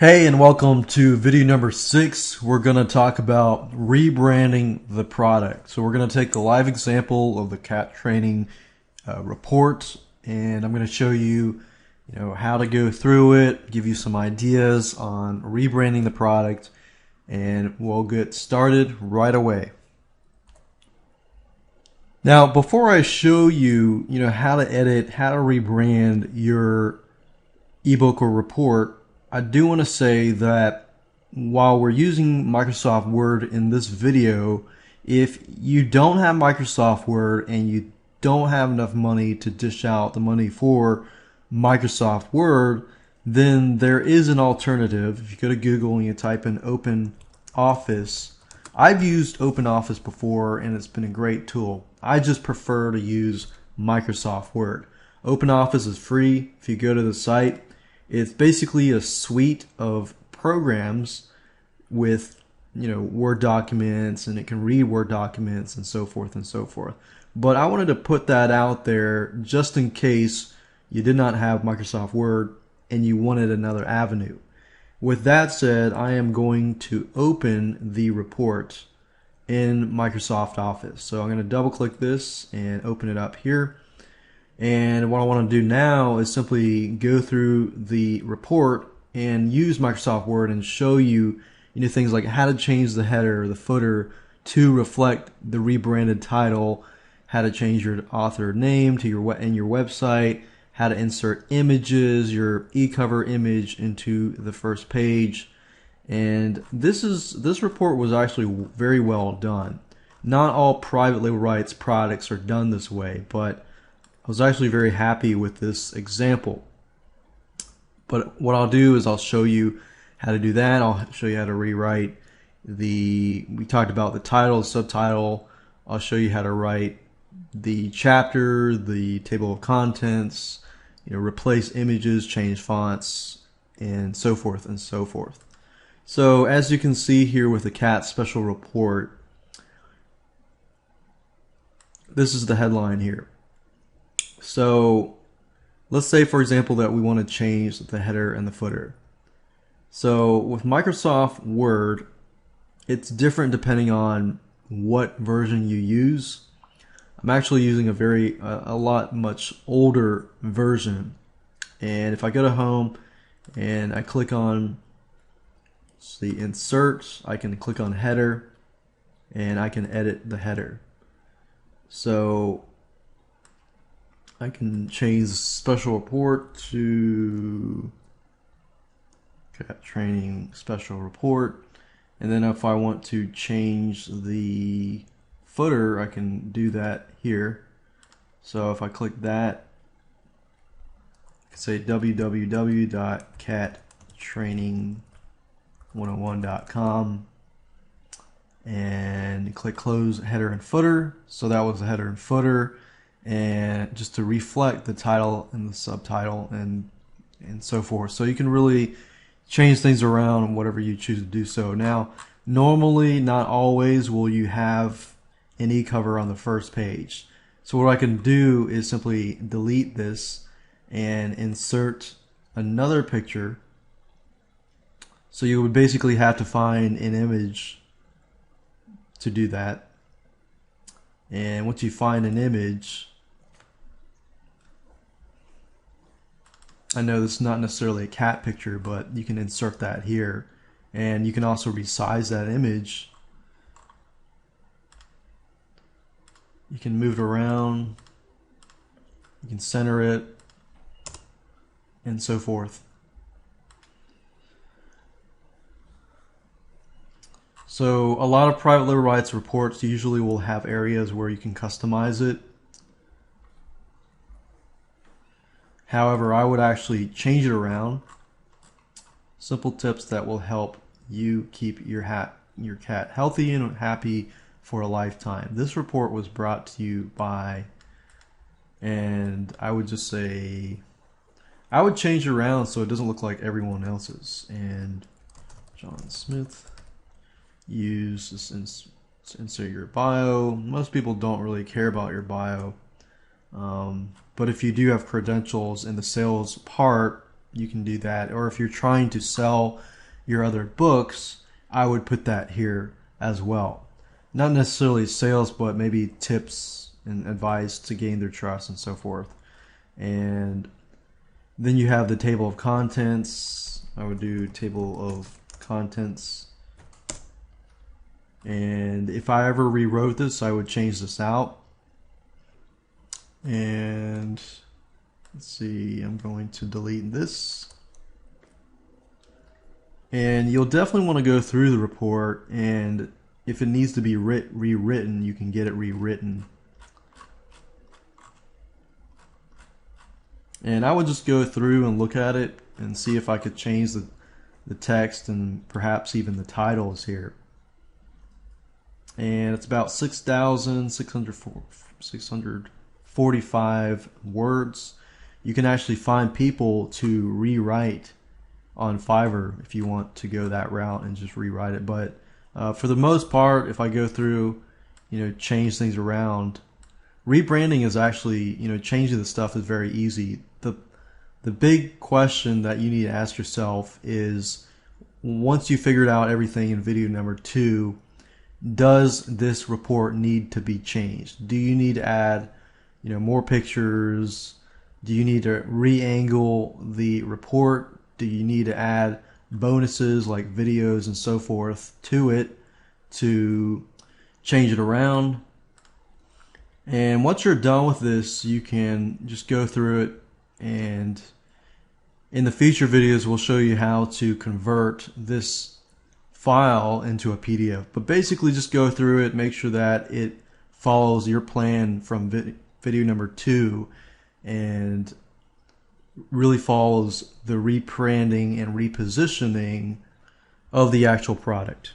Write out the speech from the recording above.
Hey, and welcome to video number 6. We're going to talk about rebranding the product. So we're going to take a live example of the cat training report, and I'm going to show you, how to go through it, give you some ideas on rebranding the product, and we'll get started right away. Now, before I show you, how to edit, how to rebrand your ebook or report, I do want to say that while we're using Microsoft Word in this video, if you don't have Microsoft Word and you don't have enough money to dish out the money for Microsoft Word, then there is an alternative. If you go to Google and you type in Open Office, I've used Open Office before and it's been a great tool. I just prefer to use Microsoft Word. Open Office is free. If you go to the site, it's basically a suite of programs with, Word documents, and it can read Word documents and so forth and so forth. But I wanted to put that out there just in case you did not have Microsoft Word and you wanted another avenue. With that said, I am going to open the report in Microsoft Office. So I'm going to double click this and open it up here. And what I want to do now is simply go through the report and use Microsoft Word and show you, things like how to change the header or the footer to reflect the rebranded title, how to change your author name to your website, how to insert images, your ecover image into the first page. And this report was actually very well done. Not all private label rights products are done this way, but I was actually very happy with this example. But what I'll do is I'll show you how to do that. I'll show you how to rewrite we talked about the title, the subtitle. I'll show you how to write the chapter, the table of contents, replace images, change fonts, and so forth and so forth. So as you can see here with the CAT special report, this is the headline here. So let's say, for example, that we want to change the header and the footer. So with Microsoft Word, it's different depending on what version you use. I'm actually using a lot much older version. And if I go to Home and I click on the Insert, I can click on Header and I can edit the header. So I can change the special report to CAT training special report, and then if I want to change the footer, I can do that here. So if I click that, I can say www.cattraining101.com and click close header and footer. So that was the header and footer, and just to reflect the title and the subtitle and so forth. So you can really change things around whatever you choose to do so. Now, normally, not always, will you have an e-cover on the first page. So what I can do is simply delete this and insert another picture. So you would basically have to find an image to do that. And once you find an image, I know this is not necessarily a cat picture, but you can insert that here. And you can also resize that image. You can move it around. You can center it, and so forth. So a lot of private label rights reports usually will have areas where you can customize it. However, I would actually change it around. Simple tips that will help you keep your cat healthy and happy for a lifetime. This report was brought to you by, and I would just say, I would change it around so it doesn't look like everyone else's. And John Smith, use this, insert your bio. Most people don't really care about your bio. But if you do have credentials in the sales part, you can do that. Or if you're trying to sell your other books, I would put that here as well. Not necessarily sales, but maybe tips and advice to gain their trust and so forth. And then you have the table of contents. I would do table of contents. And if I ever rewrote this, I would change this out. And let's see, I'm going to delete this. And you'll definitely want to go through the report, and if it needs to be rewritten, you can get it rewritten. And I would just go through and look at it and see if I could change the text and perhaps even the titles here. And it's about 6,645 words. You can actually find people to rewrite on Fiverr if you want to go that route and just rewrite it. But for the most part, if I go through, change things around, rebranding is actually, changing the stuff is very easy. The big question that you need to ask yourself is, once you figured out everything in video number 2, does this report need to be changed? Do you need to add, more pictures? Do you need to re-angle the report? Do you need to add bonuses like videos and so forth to it to change it around? And once you're done with this, you can just go through it, and in the future videos we'll show you how to convert this file into a PDF. But basically just go through it, make sure that it follows your plan from video number 2 and really follows the rebranding and repositioning of the actual product.